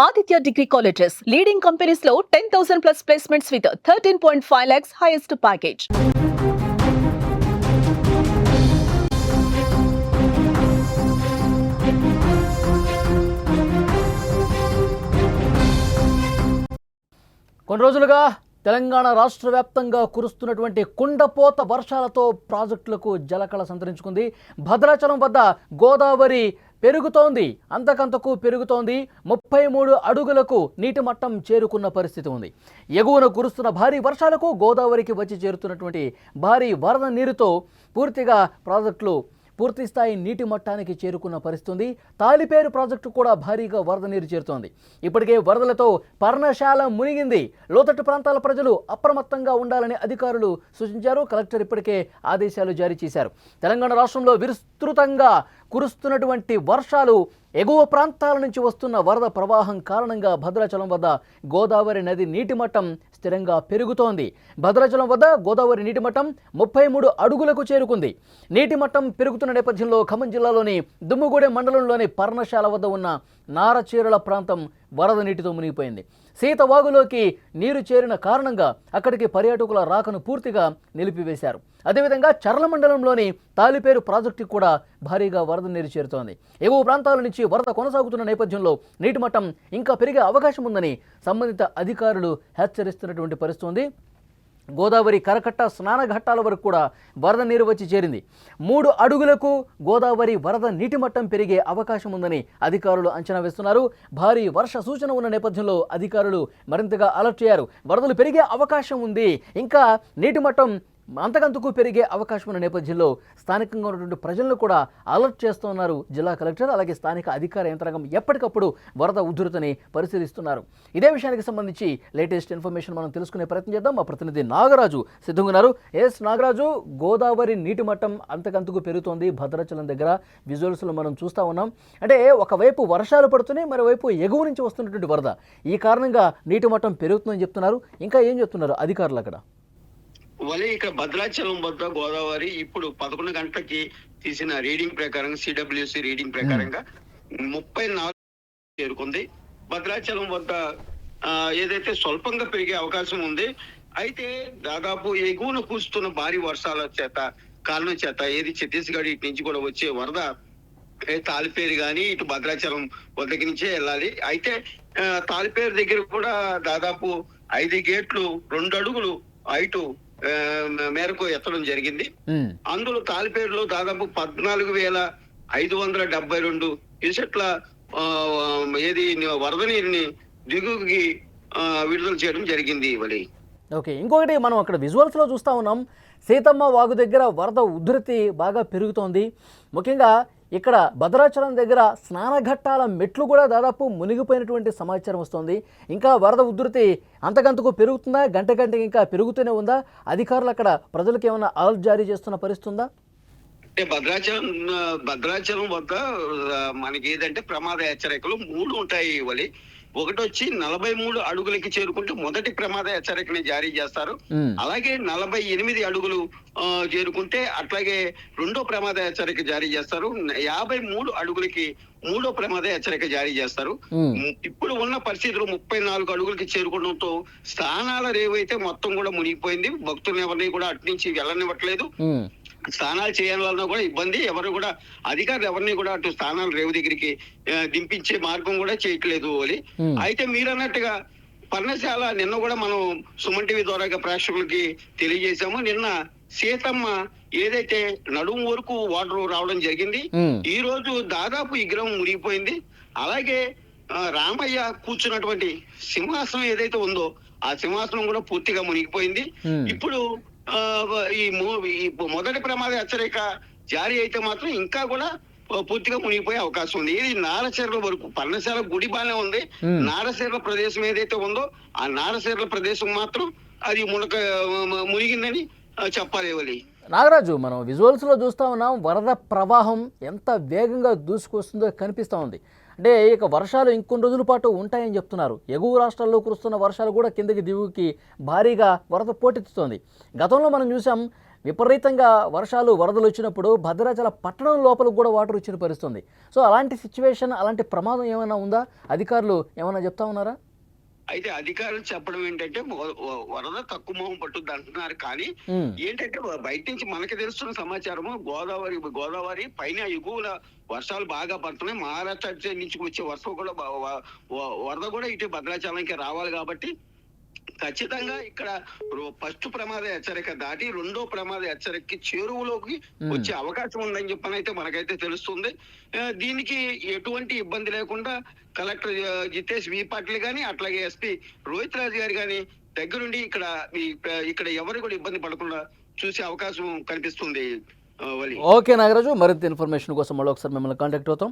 Aditya Degree Colleges, leading companies లో 10,000 plus placements with 13.5 lakhs highest package. కొన్ని రోజులుగా తెలంగాణ రాష్ట్ర వ్యాప్తంగా కురుస్తున్నటువంటి కుండపోత వర్షాలతో ప్రాజెక్టులకు జలకళ సంతరించుకుంది. భద్రాచలం వద్ద గోదావరి పెరుగుతోంది, అంతకంతకు పెరుగుతోంది. 33 అడుగులకు నీటి మట్టం చేరుకున్న పరిస్థితి ఉంది. ఎగువన కురుస్తున్న భారీ వర్షాలకు గోదావరికి వచ్చి చేరుతున్నటువంటి భారీ వరద నీరుతో పూర్తిగా ప్రాజెక్టులు పూర్తిస్థాయి నీటి మట్టానికి చేరుకున్న పరిస్థితి. తాలిపేరు ప్రాజెక్టు కూడా భారీగా వరద నీరు చేరుతోంది. ఇప్పటికే వరదలతో పర్ణశాల మునిగింది. లోతట్టు ప్రాంతాల ప్రజలు అప్రమత్తంగా ఉండాలని అధికారులు సూచించారు. కలెక్టర్ ఇప్పటికే ఆదేశాలు జారీ చేశారు. తెలంగాణ రాష్ట్రంలో విస్తృతంగా కురుస్తున్నటువంటి వర్షాలు, ఎగువ ప్రాంతాల నుంచి వస్తున్న వరద ప్రవాహం కారణంగా భద్రాచలం వద్ద గోదావరి నది నీటి మట్టం స్థిరంగా పెరుగుతోంది. భద్రాచలం వద్ద గోదావరి నీటి మట్టం 33 అడుగులకు చేరుకుంది. నీటి మట్టం పెరుగుతున్న నేపథ్యంలో ఖమ్మం జిల్లాలోని దుమ్ముగూడెం మండలంలోని పర్ణశాల వద్ద ఉన్న నారచీరల ప్రాంతం వరద నీటితో మునిగిపోయింది. సీతవాగులోకి నీరు చేరిన కారణంగా అక్కడికి పర్యాటకుల రాకను పూర్తిగా నిలిపివేశారు. అదేవిధంగా చర్ల మండలంలోని తాలిపేరు ప్రాజెక్టు కూడా భారీగా వరద నీరు చేరుతోంది. ఎగువ ప్రాంతాల నుంచి వరద కొనసాగుతున్న నేపథ్యంలో నీటి మట్టం ఇంకా పెరిగే అవకాశం ఉందని సంబంధిత అధికారులు హెచ్చరిస్తున్నటువంటి పరిస్థితి ఉంది. గోదావరి కరకట్ట స్నానఘట్టాల వరకు కూడా వరద నీరు వచ్చి చేరింది. 3 అడుగులకు గోదావరి వరద నీటి మట్టం పెరిగే అవకాశం ఉందని అధికారులు అంచనా వేస్తున్నారు. భారీ వర్ష సూచన ఉన్న నేపథ్యంలో అధికారులు మరింతగా అలర్ట్ అయ్యారు. వరదలు పెరిగే అవకాశం ఉంది, ఇంకా నీటి మట్టం అంతకంతకు పెరిగే అవకాశం ఉన్న నేపథ్యంలో స్థానికంగా ఉన్నటువంటి ప్రజలను కూడా అలర్ట్ చేస్తున్నారు జిల్లా కలెక్టర్. అలాగే స్థానిక అధికార యంత్రాంగం ఎప్పటికప్పుడు వరద ఉధృతిని పరిశీలిస్తున్నారు. ఇదే విషయానికి సంబంధించి లేటెస్ట్ ఇన్ఫర్మేషన్ మనం తెలుసుకునే ప్రయత్నం చేద్దాం. మా ప్రతినిధి నాగరాజు సిద్ధంగా ఉన్నారు. నాగరాజు, గోదావరి నీటి మట్టం అంతకంతకు పెరుగుతోంది భద్రాచలం దగ్గర. విజువల్స్లో మనం చూస్తూ ఉన్నాం. అంటే ఒకవైపు వర్షాలు పడుతున్నాయి, మరోవైపు ఎగువ నుంచి వస్తున్నటువంటి వరద. ఈ కారణంగా నీటి మట్టం పెరుగుతుందని చెప్తున్నారు. ఇంకా ఏం చెప్తున్నారు అధికారులు అక్కడ? ఇక్కడ భద్రాచలం వద్ద గోదావరి ఇప్పుడు 11 గంటలకి తీసిన రీడింగ్ ప్రకారం, సిడబ్ల్యూసి రీడింగ్ ప్రకారంగా 34 చేరుకుంది. భద్రాచలం వద్ద ఏదైతే స్వల్పంగా పెరిగే అవకాశం ఉంది. అయితే దాదాపు ఎగువన కురుస్తున్న భారీ వర్షాల కారణం చేత ఏది ఛత్తీస్గఢ్ ఇటు నుంచి కూడా వచ్చే వరద తాలిపేరు కానీ ఇటు భద్రాచలం వద్దకి నుంచే వెళ్ళాలి. అయితే తాలిపేరు దగ్గర కూడా దాదాపు 5 గేట్లు 2 అడుగులు హైటు మేరకు ఎత్తడం జరిగింది. అందులో తాలిపేరులో దాదాపు 14,572 క్యూసెట్ల ఏది వరద నీరుని దిగువకి విడుదల చేయడం జరిగింది. ఓకే, ఇంకొకటి మనం అక్కడ విజువల్స్ లో చూస్తా ఉన్నాం. సీతమ్మ వాగు దగ్గర వరద ఉధృతి బాగా పెరుగుతోంది. ముఖ్యంగా ఇక్కడ భద్రాచలం దగ్గర స్నానఘట్టాల మెట్లు కూడా దాదాపు మునిగిపోయినటువంటి సమాచారం వస్తుంది. ఇంకా వరద ఉధృతి అంతకంతకు పెరుగుతుందా? గంటకి ఇంకా పెరుగుతూనే ఉందా? అధికారులు అక్కడ ప్రజలకు ఏమైనా అలర్ట్ జారీ చేస్తున్న పరిస్థితి ఉందా? అంటే భద్రాచలం వద్ద మనకి ఏదంటే ప్రమాద హెచ్చరికలు 3 ఉంటాయి. ఒకటి వచ్చి 43 అడుగులకి చేరుకుంటే మొదటి ప్రమాద హెచ్చరికని జారీ చేస్తారు. అలాగే 48 అడుగులు చేరుకుంటే అట్లాగే రెండో ప్రమాద హెచ్చరిక జారీ చేస్తారు. 53 అడుగులకి మూడో ప్రమాద హెచ్చరిక జారీ చేస్తారు. ఇప్పుడు ఉన్న పరిస్థితులు 34 అడుగులకి చేరుకోవడంతో స్థానాల రేవైతే మొత్తం కూడా మునిగిపోయింది. భక్తులను ఎవరిని కూడా అటు నుంచి వెళ్ళనివ్వట్లేదు. స్నానాలు చేయాలన్నా కూడా ఇబ్బంది. ఎవరు కూడా అధికారులు ఎవరిని కూడా అటు స్థానాలు రేవు దగ్గరికి దింపించే మార్గం కూడా చేయట్లేదు. అయితే మీరు అన్నట్టుగా పర్ణశాల నిన్న కూడా మనం సుమన్ టీవీ ద్వారా ప్రేక్షకులకి తెలియజేశాము. నిన్న సీతమ్మ ఏదైతే నడుము వరకు వాటర్ రావడం జరిగింది. ఈ రోజు దాదాపు ఈ విగ్రహం మునిగిపోయింది. అలాగే రామయ్య కూర్చున్నటువంటి సింహాసనం ఏదైతే ఉందో ఆ సింహాసనం కూడా పూర్తిగా మునిగిపోయింది. ఇప్పుడు ఈ మొదటి ప్రమాద హెచ్చరిక జారీ అయితే మాత్రం ఇంకా కూడా పూర్తిగా మునిగిపోయే అవకాశం ఉంది. ఇది నారచీరల వరకు, పర్ణశాల గుడి బానే ఉంది. నారచీరల ప్రదేశం ఏదైతే ఉందో ఆ నారచీరల ప్రదేశం మాత్రం అది మునిగిందని చెప్పాలి. నాగరాజు, మనం విజువల్స్ లో చూస్తా ఉన్నాం. వరద ప్రవాహం ఎంత వేగంగా దూసుకొస్తుందో కనిపిస్తా ఉంది. అంటే ఇక వర్షాలు ఇంకొన్ని రోజుల పాటు ఉంటాయని చెప్తున్నారు. ఎగువ రాష్ట్రాల్లో కురుస్తున్న వర్షాలు కూడా కిందకి దిగుకి భారీగా వరద పోటెత్తుతోంది. గతంలో మనం చూసాం విపరీతంగా వర్షాలు వరదలు వచ్చినప్పుడు భద్రాచల పట్టణం లోపలికి కూడా వాటర్ వచ్చిన పరిస్థితుంది. సో అలాంటి సిచ్యువేషన్, అలాంటి ప్రమాదం ఏమైనా ఉందా? అధికారులు ఏమైనా చెప్తా ఉన్నారా? అయితే అధికారులు చెప్పడం ఏంటంటే వరద తక్కువ మొహం పట్టుద్ది అంటున్నారు. కానీ ఏంటంటే బయట నుంచి మనకి తెలుస్తున్న సమాచారము గోదావరి పైన ఎగువల వర్షాలు బాగా పడుతున్నాయి. మహారాష్ట్ర నుంచి వచ్చే వర్షం కూడా వరద కూడా ఇటు భద్రాచలంకి రావాలి. కాబట్టి ఖచ్చితంగా ఇక్కడ ఫస్ట్ ప్రమాద హెచ్చరిక దాటి రెండో ప్రమాద హెచ్చరికకి చేరువలోకి వచ్చే అవకాశం ఉందని చెప్పనైతే మనకైతే తెలుస్తుంది. దీనికి ఎటువంటి ఇబ్బంది లేకుండా కలెక్టర్ జితేష్ వి పాటిల్ గాని, అట్లాగే ఎస్పీ రోహిత్ రాజు గారు గాని దగ్గరుండి ఇక్కడ ఎవరు కూడా ఇబ్బంది పడకుండా చూసే అవకాశం కనిపిస్తుంది. ఓకే నాగరాజు, మరింత ఇన్ఫర్మేషన్ కోసం మళ్ళీ ఒకసారి మిమ్మల్ని కాంటాక్ట్ అవుతాం.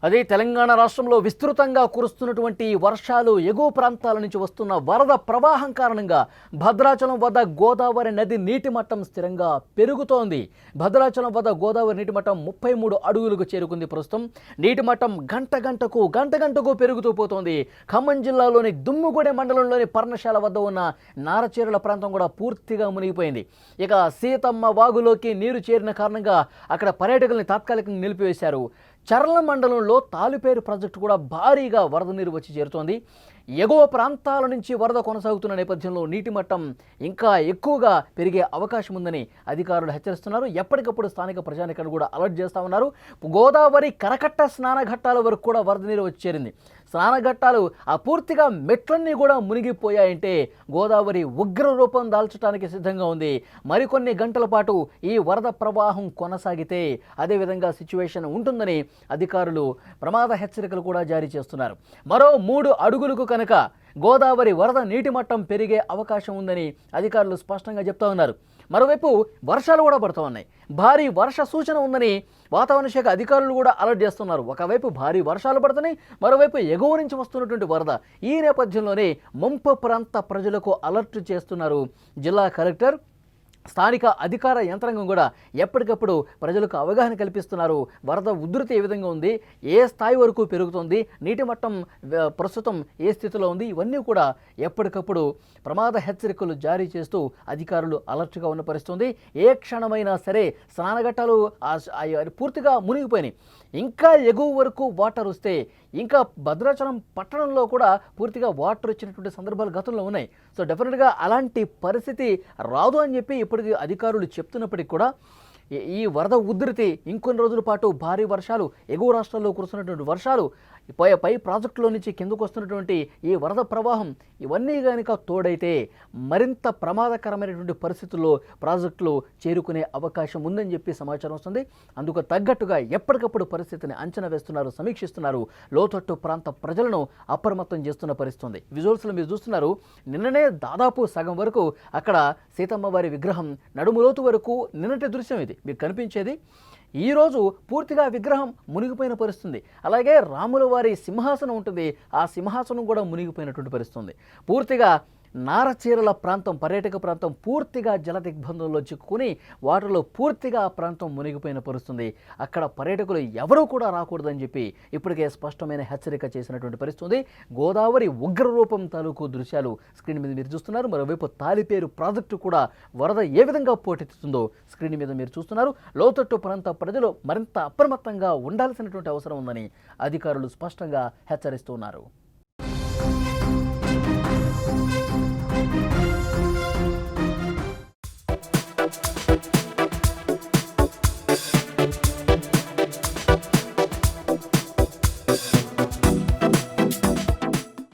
అదే తెలంగాణ రాష్ట్రంలో విస్తృతంగా కురుస్తున్నటువంటి వర్షాలు, ఎగువ ప్రాంతాల నుంచి వస్తున్న వరద ప్రవాహం కారణంగా భద్రాచలం వద్ద గోదావరి నది నీటి మట్టం స్థిరంగా పెరుగుతోంది. భద్రాచలం వద్ద గోదావరి నీటి మట్టం 33 అడుగులకు చేరుకుంది. ప్రస్తుతం నీటి మట్టం గంట గంటకు పెరుగుతూ పోతోంది. ఖమ్మం జిల్లాలోని దుమ్ముగూడెం మండలంలోని పర్ణశాల వద్ద ఉన్న నారచీరల ప్రాంతం కూడా పూర్తిగా మునిగిపోయింది. ఇక సీతమ్మ వాగులోకి నీరు చేరిన కారణంగా అక్కడ పర్యాటకుల్ని తాత్కాలికంగా నిలిపివేశారు. చర్ల మండలంలో తాలిపేరు ప్రాజెక్టు కూడా భారీగా వరద నీరు వచ్చి చేరుతోంది. ఎగువ ప్రాంతాల నుంచి వరద కొనసాగుతున్న నేపథ్యంలో నీటి మట్టం ఇంకా ఎక్కువగా పెరిగే అవకాశం ఉందని అధికారులు హెచ్చరిస్తున్నారు. ఎప్పటికప్పుడు స్థానిక ప్రజానికలు కూడా అలర్ట్ చేస్తూ ఉన్నారు. గోదావరి కరకట్ట స్నానఘట్టాల వరకు కూడా వరద నీరు వచ్చి చేరింది. స్నానఘట్టాలు పూర్తిగా మెట్లన్నీ కూడా మునిగిపోయాయంటే గోదావరి ఉగ్ర రూపం దాల్చడానికి సిద్ధంగా ఉంది. మరికొన్ని గంటల పాటు ఈ వరద ప్రవాహం కొనసాగితే అదేవిధంగా సిచ్యువేషన్ ఉంటుందని అధికారులు ప్రమాద హెచ్చరికలు కూడా జారీ చేస్తున్నారు. మరో 3 అడుగులకు కనుక గోదావరి వరద నీటి మట్టం పెరిగే అవకాశం ఉందని అధికారులు స్పష్టంగా చెప్తా ఉన్నారు. మరోవైపు వర్షాలు కూడా పడుతూ ఉన్నాయి. భారీ వర్ష సూచన ఉందని వాతావరణ శాఖ అధికారులు కూడా అలర్ట్ చేస్తున్నారు. ఒకవైపు భారీ వర్షాలు పడుతున్నాయి, మరోవైపు ఎగువ నుంచి వస్తున్నటువంటి వరద. ఈ నేపథ్యంలోనే ముంపు ప్రాంత ప్రజలకు అలర్ట్ చేస్తున్నారు జిల్లా కలెక్టర్. స్థానిక అధికార యంత్రాంగం కూడా ఎప్పటికప్పుడు ప్రజలకు అవగాహన కల్పిస్తున్నారు. వరద ఉధృతి ఏ విధంగా ఉంది, ఏ స్థాయి వరకు పెరుగుతుంది, నీటి మట్టం ప్రస్తుతం ఏ స్థితిలో ఉంది, ఇవన్నీ కూడా ఎప్పటికప్పుడు ప్రమాద హెచ్చరికలు జారీ చేస్తూ అధికారులు అలర్ట్గా ఉన్న పరిస్థితుంది. ఏ క్షణమైనా సరే స్నానఘట్టాలు పూర్తిగా మునిగిపోయినాయి. ఇంకా ఎగువ వరకు వాటర్ వస్తే ఇంకా భద్రాచలం పట్టణంలో కూడా పూర్తిగా వాటర్ వచ్చినటువంటి సందర్భాలు గతంలో ఉన్నాయి. సో డెఫినెట్గా అలాంటి పరిస్థితి రాదు అని చెప్పి ఇప్పటికీ అధికారులు చెప్తున్నప్పటికీ కూడా ఈ వరద ఉధృతి ఇంకొన్ని రోజుల పాటు భారీ వర్షాలు, ఎగువ రాష్ట్రాల్లో కురుస్తున్నటువంటి వర్షాలు, పై ప్రాజెక్టులో నుంచి కిందకు వస్తున్నటువంటి ఈ వరద ప్రవాహం, ఇవన్నీ కనుక తోడైతే మరింత ప్రమాదకరమైనటువంటి పరిస్థితుల్లో ప్రాజెక్టులు చేరుకునే అవకాశం ఉందని చెప్పి సమాచారం వస్తుంది. అందుకు తగ్గట్టుగా ఎప్పటికప్పుడు పరిస్థితిని అంచనా వేస్తున్నారు, సమీక్షిస్తున్నారు. లోతట్టు ప్రాంత ప్రజలను అప్రమత్తం చేస్తున్న పరిస్థితుంది. విజువల్స్లో మీరు చూస్తున్నారు, నిన్ననే దాదాపు సగం వరకు అక్కడ సీతమ్మ వారి విగ్రహం నడుములోతు వరకు నిన్నటి దృశ్యం ఇది మీకు కనిపించేది. ఈరోజు పూర్తిగా విగ్రహం మునిగిపోయిన పరిస్థితుంది. అలాగే రాముల వారి సింహాసనం ఉంటుంది, ఆ సింహాసనం కూడా మునిగిపోయినటువంటి పరిస్థితుంది. పూర్తిగా నారచీరల ప్రాంతం, పర్యాటక ప్రాంతం పూర్తిగా జల దిగ్బంధంలో చిక్కుకుని వాటర్లో పూర్తిగా ఆ ప్రాంతం మునిగిపోయిన పరిస్థితుంది. అక్కడ పర్యాటకులు ఎవరూ కూడా రాకూడదని చెప్పి ఇప్పటికే స్పష్టమైన హెచ్చరిక చేసినటువంటి పరిస్థితుంది. గోదావరి ఉగ్రరూపం తాలూకు దృశ్యాలు స్క్రీన్ మీద మీరు చూస్తున్నారు. మరోవైపు తాలిపేరు ప్రాజెక్టు కూడా వరద ఏ విధంగా పోటెత్తుతుందో స్క్రీన్ మీద మీరు చూస్తున్నారు. లోతట్టు ప్రాంత ప్రజలు మరింత అప్రమత్తంగా ఉండాల్సినటువంటి అవసరం ఉందని అధికారులు స్పష్టంగా హెచ్చరిస్తున్నారు.